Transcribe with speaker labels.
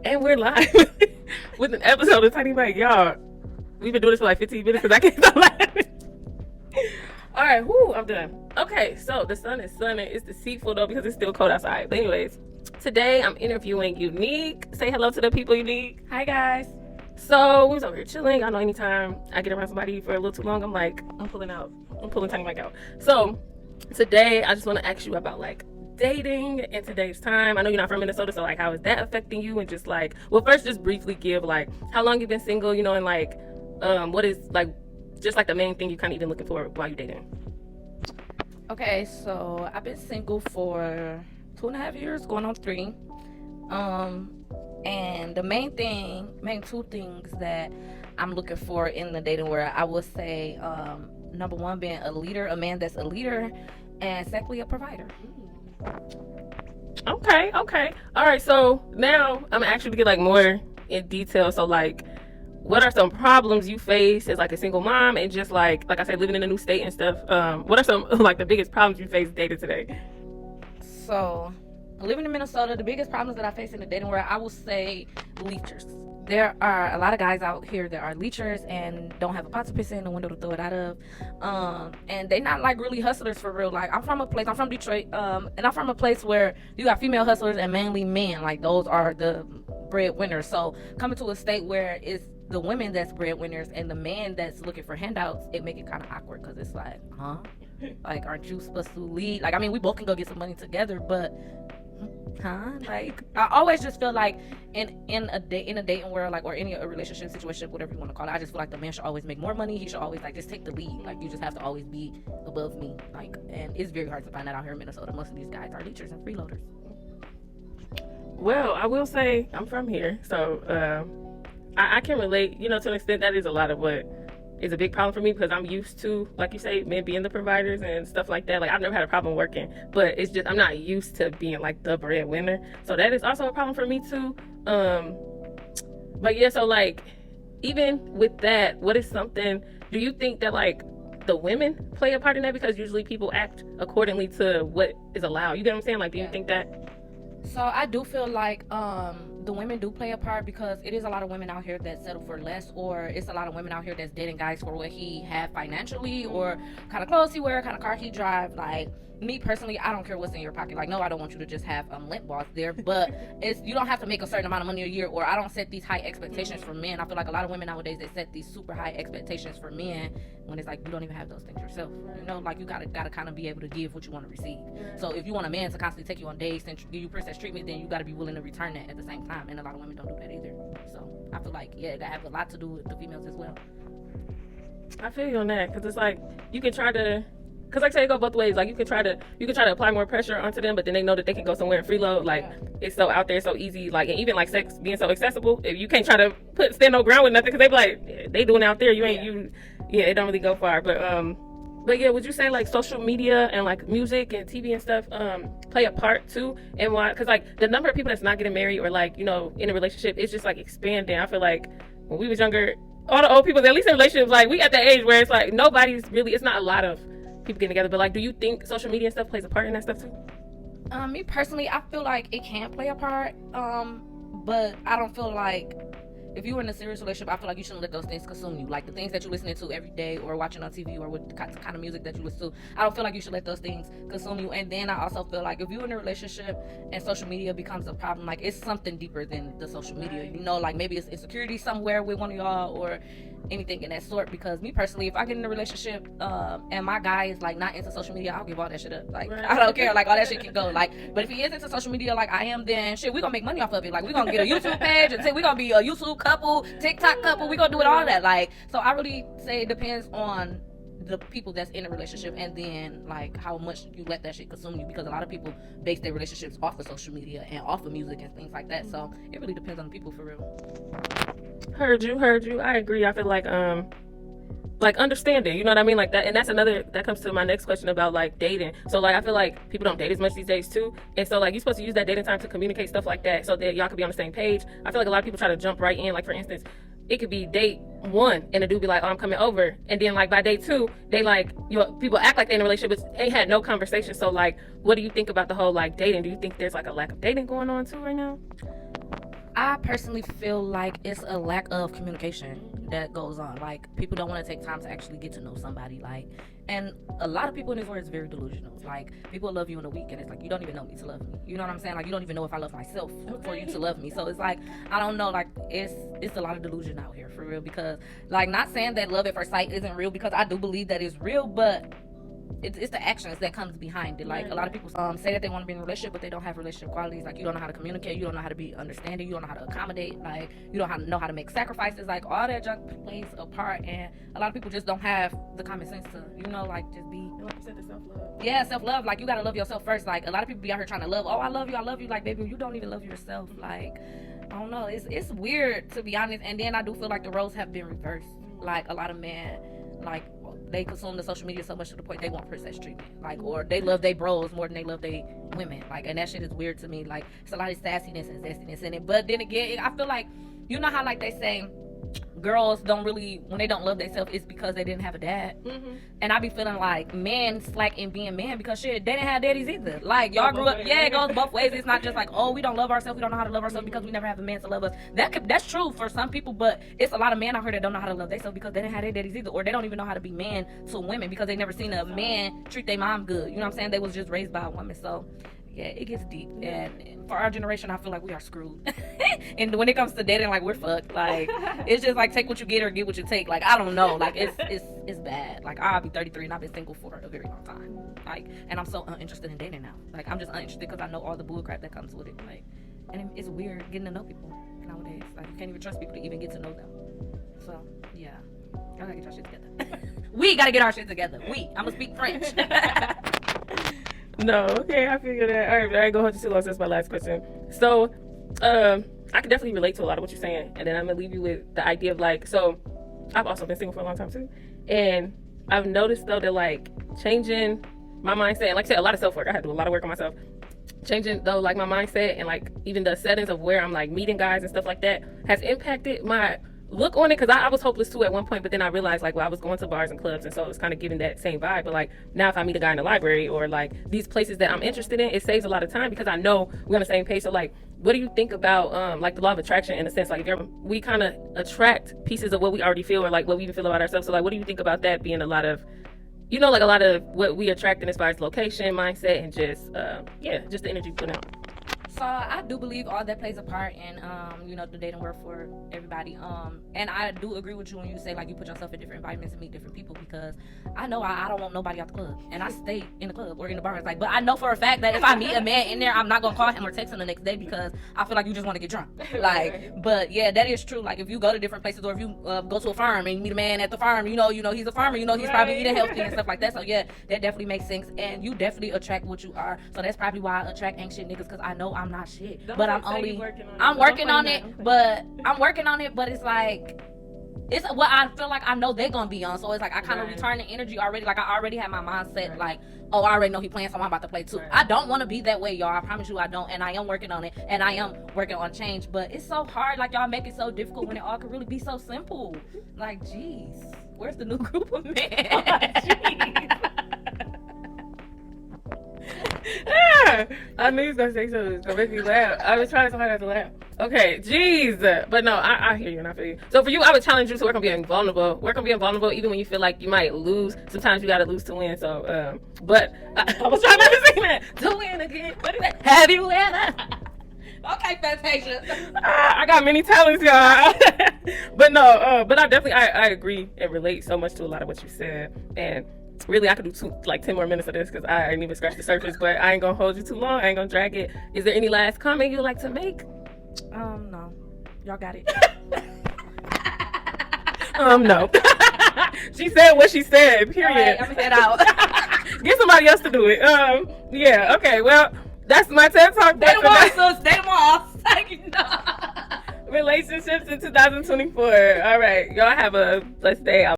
Speaker 1: And we're live with an episode of Tiny Bite. Y'all, we've been doing this for like 15 minutes because I can't stop laughing. All right, I'm done. Okay, so the sun is sunning. It's deceitful though because it's still cold outside. But anyways, today I'm interviewing Unique. Say hello to the people, Unique.
Speaker 2: Hi guys.
Speaker 1: So we was over here chilling. I know anytime I get around somebody for a little too long, I'm pulling Tiny Mike out. So today I just want to ask you about like dating in today's time. I know you're not from Minnesota, so like how is that affecting you? And just like, well, first just briefly give like how long you've been single, and like what is like just like the main thing you kind of even looking for while you're dating.
Speaker 2: Okay, so I've been single for 2.5 years, going on 3. And the main two things that I'm looking for in the dating world, I would say, number one, being a leader, a man that's a leader, and secondly, a provider.
Speaker 1: Okay. All right, so now I'm actually get like more in detail. So like, what are some problems you face as like a single mom and just like I said, living in a new state and stuff? What are some like the biggest problems you face dating today?
Speaker 2: So, living in Minnesota, the biggest problems that I face in the dating world, I will say leechers. There are a lot of guys out here that are leechers and don't have a pot to piss in, a window to throw it out of. And they're not like really hustlers for real. Like I'm from Detroit, and I'm from a place where you got female hustlers and mainly men. Like those are the breadwinners. So coming to a state where it's the women that's breadwinners and the man that's looking for handouts, it make it kind of awkward because it's like, huh? Like, aren't you supposed to lead? Like, I mean, we both can go get some money together, but like I always just feel like in a dating world, like, or any a relationship situation, whatever you want to call it, I just feel like the man should always make more money. He should always like just take the lead. Like you just have to always be above me. Like, and it's very hard to find that out here in Minnesota. Most of these guys are leechers and freeloaders.
Speaker 1: Well, I will say I'm from here, so I can relate. To an extent, that is a lot of what is a big problem for me because I'm used to, like you say, men being the providers and stuff like that. Like I've never had a problem working, but it's just I'm not used to being like the breadwinner. So that is also a problem for me too. But yeah, so like even with that, what is something? Do you think that like the women play a part in that because usually people act accordingly to what is allowed? You get what I'm saying? Like, do you think that?
Speaker 2: So I do feel like the women do play a part because it is a lot of women out here that settle for less, or it's a lot of women out here that's dating guys for what he have financially or kind of clothes he wear, kind of car he drive. Like me personally, I don't care what's in your pocket. Like, no, I don't want you to just have lint balls there, but you don't have to make a certain amount of money a year, or I don't set these high expectations for men. I feel like a lot of women nowadays, they set these super high expectations for men when it's like you don't even have those things yourself. Like you gotta kind of be able to give what you want to receive. So if you want a man to constantly take you on dates and give you princess treatment, then you gotta be willing to return that at the same time. And a lot of women don't do that either. So I feel like that have a lot to do with the females as well.
Speaker 1: I feel you on that because it's like you can try to. Because like I say, it go both ways. Like you can try to apply more pressure onto them, but then they know that they can go somewhere and freeload. Like it's so out there, so easy. Like, and even like sex being so accessible, if you can't try to stand no ground with nothing, because they be like they doing it out there. You ain't it don't really go far. But yeah, would you say like social media and like music and TV and stuff play a part too? And why? Because like the number of people that's not getting married or like in a relationship, it's just like expanding. I feel like when we was younger, all the old people, at least in relationships, like we at that age where it's like nobody's really. It's not a lot of people getting together, but like, do you think social media and stuff plays a part in that stuff too?
Speaker 2: Me personally, I feel like it can play a part, but I don't feel like if you're in a serious relationship, I feel like you shouldn't let those things consume you. Like the things that you're listening to every day or watching on TV or with the kind of music that you listen to, I don't feel like you should let those things consume you. And then I also feel like if you're in a relationship and social media becomes a problem, like it's something deeper than the social media. Like maybe it's insecurity somewhere with one of y'all or anything in that sort. Because me personally, if I get in a relationship and my guy is like not into social media, I'll give all that shit up. Like I don't care. Like all that shit can go. Like, but if he is into social media like I am, then shit, we gonna make money off of it. Like we gonna get a YouTube page and say we gonna be a YouTube couple, TikTok couple. We gonna do it all that. Like, so I really say it depends on the people that's in a relationship and then like how much you let that shit consume you, because a lot of people base their relationships off of social media and off of music and things like that. So it really depends on the people for real.
Speaker 1: Heard you. I agree. I feel like understanding, you know what I mean, like that. And that's that comes to my next question about like dating. So like I feel like people don't date as much these days too, and so like you're supposed to use that dating time to communicate stuff like that so that y'all could be on the same page. I feel like a lot of people try to jump right in. Like for instance, it could be date 1 and the dude be like, oh, I'm coming over, and then like by day 2 they like people act like they're in a relationship but ain't had no conversation. So like what do you think about the whole like dating? Do you think there's like a lack of dating going on too right now?
Speaker 2: I personally feel like it's a lack of communication that goes on. Like, people don't want to take time to actually get to know somebody. Like, and a lot of people in this world is very delusional. Like, people love you in a week, and it's like, you don't even know me to love me. You know what I'm saying? Like, you don't even know if I love myself for you to love me. So it's like, I don't know. Like, it's a lot of delusion out here for real. Because, like, not saying that love at first sight isn't real, because I do believe that it's real, but it's the actions that comes behind it. Like, a lot of people say that they want to be in a relationship, but they don't have relationship qualities. Like, you don't know how to communicate, you don't know how to be understanding, you don't know how to accommodate, like, you don't know how to make sacrifices. Like, all that junk plays a part, and a lot of people just don't have the common sense to, you know, like, just be,
Speaker 1: like you said, the self-love.
Speaker 2: Yeah, self-love. Like, you gotta love yourself first. Like, a lot of people be out here trying to love, oh, I love you. Like, baby, you don't even love yourself. Like, I don't know, it's weird, to be honest. And then I do feel like the roles have been reversed. Like, a lot of men, like, they consume the social media so much to the point they want princess treatment. Like, or they love they bros more than they love they women. Like, and that shit is weird to me. Like, it's a lot of sassiness and zestiness in it. But then again, I feel like, you know how, like, they say girls don't really, when they don't love themselves, it's because they didn't have a dad. And I be feeling like men slack in being men because shit, they didn't have daddies either. Like, y'all grew up, it goes both ways. It's not just like, oh, we don't love ourselves, we don't know how to love ourselves because we never have a man to love us. That's true for some people, but it's a lot of men out here that don't know how to love themselves because they didn't have their daddies either, or they don't even know how to be man to women because they never seen a man treat their mom good. You know what I'm saying? They was just raised by a woman. So yeah, it gets deep. And for our generation, I feel like we are screwed. And when it comes to dating, like, we're fucked. Like, it's just like, take what you get or get what you take. Like, I don't know. Like, it's bad. Like, I'll be 33 and I've been single for a very long time. Like, and I'm so uninterested in dating now. Like, I'm just uninterested because I know all the bullcrap that comes with it. Like, and it's weird getting to know people nowadays. Like, you can't even trust people to even get to know them. So yeah, y'all gotta get your shit together. We gotta get our shit together. I'ma speak French.
Speaker 1: No, okay, I figured that. All right, I ain't gonna hold you too long. That's my last question. So, I can definitely relate to a lot of what you're saying, and then I'm gonna leave you with the idea of, like, so I've also been single for a long time too, and I've noticed though that, like, changing my mindset, and like I said, a lot of self work. I had to do a lot of work on myself. Changing though, like, my mindset and, like, even the settings of where I'm, like, meeting guys and stuff like that has impacted my look on it, because I was hopeless too at one point, but then I realized, like, well, I was going to bars and clubs, and so it was kind of giving that same vibe. But, like, now if I meet a guy in the library or, like, these places that I'm interested in, it saves a lot of time because I know we're on the same page. So, like, what do you think about like the law of attraction, in a sense? Like, if we kind of attract pieces of what we already feel, or like what we even feel about ourselves. So, like, what do you think about that being a lot of, you know, like, a lot of what we attract in as far as location, mindset, and just just the energy we put out?
Speaker 2: So I do believe all that plays a part in, you know, the dating world for everybody. And I do agree with you when you say, like, you put yourself in different environments and meet different people, because I know I don't want nobody out the club, and I stay in the club or in the bars. Like, but I know for a fact that if I meet a man in there, I'm not gonna call him or text him the next day because I feel like you just want to get drunk. Like, but yeah, that is true. Like, if you go to different places, or if you go to a farm and you meet a man at the farm, you know he's a farmer, you know he's probably eating healthy and stuff like that. So yeah, that definitely makes sense, and you definitely attract what you are. So that's probably why I attract ain't shit niggas, because I know I'm not shit. But I'm working on it. But it's like, it's what I feel like I know they're gonna be on. So it's like I kind of return the energy already. Like, I already have my mindset like, oh, I already know he playing, so I'm about to play too. I don't want to be that way, y'all. I promise you I don't. And I am working on it, and I am working on change. But it's so hard. Like, y'all make it so difficult when it all could really be so simple. Like, jeez, where's the new group of men?
Speaker 1: I knew he was gonna say something to make me laugh. I was trying so hard not to laugh. Okay, jeez. But no, I hear you and I feel you. So for you, I would challenge you to work on being vulnerable. Work on being vulnerable even when you feel like you might lose. Sometimes you gotta lose to win. So, but I was trying not to say that. To win again. What is that? Have you ever?
Speaker 2: Okay, Fantasia.
Speaker 1: I got many talents, y'all. But no, but I agree and relate so much to a lot of what you said. And really, I could do 10 more minutes of this because I ain't even scratched the surface, but I ain't gonna hold you too long. I ain't gonna drag it. Is there any last comment you'd like to make?
Speaker 2: No. Y'all got it.
Speaker 1: No. She said what she said, period.
Speaker 2: Right, I'm gonna head out.
Speaker 1: Get somebody else to do it. Yeah, okay, well, that's my TED Talk.
Speaker 2: Stay tomorrow, sis. Stay tomorrow.
Speaker 1: Relationships in 2024. All right, y'all have a blessed day.